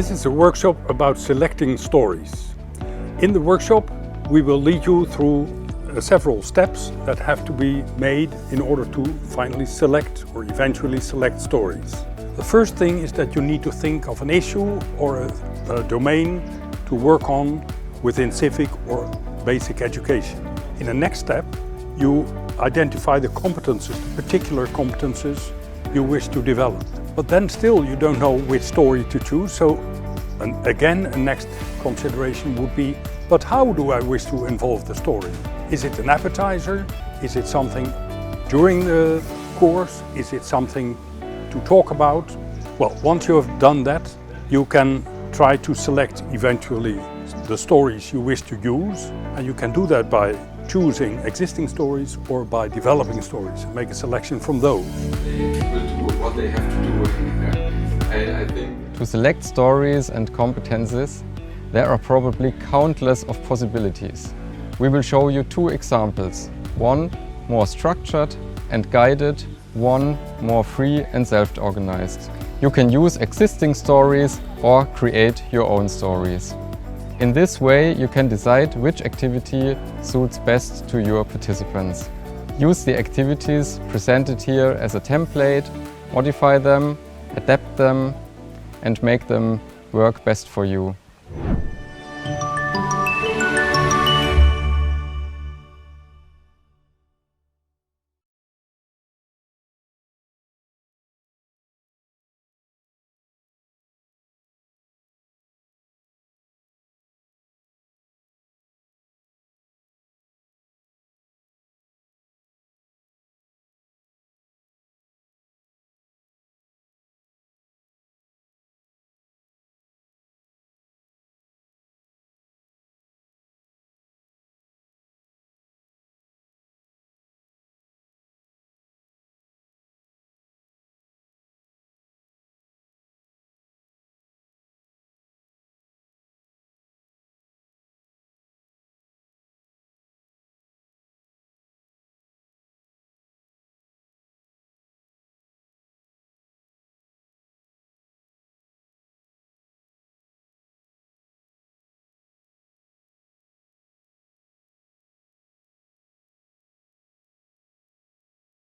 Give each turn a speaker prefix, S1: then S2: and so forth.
S1: This is a workshop about selecting stories. In the workshop, we will lead you through several steps that have to be made in order to finally select or eventually select stories. The first thing is that you need to think of an issue or a domain to work on within civic or basic education. In the next step, you identify the competences, the particular competences you wish to develop. But then still you don't know which story to choose, so again a next consideration would be, but how do I wish to involve the story? Is it an appetizer? Is it something during the course? Is it something to talk about? Well, once you have done that, you can try to select eventually the stories you wish to use, and you can do that by choosing existing stories or by developing stories and make a selection from those.
S2: They will do what they have to do. I think
S3: to select stories and competences, there are probably countless of possibilities. We will show you two examples. One more structured and guided, one more free and self-organized. You can use existing stories or create your own stories. In this way, you can decide which activity suits best to your participants. Use the activities presented here as a template, modify them, adapt them, and make them work best for you.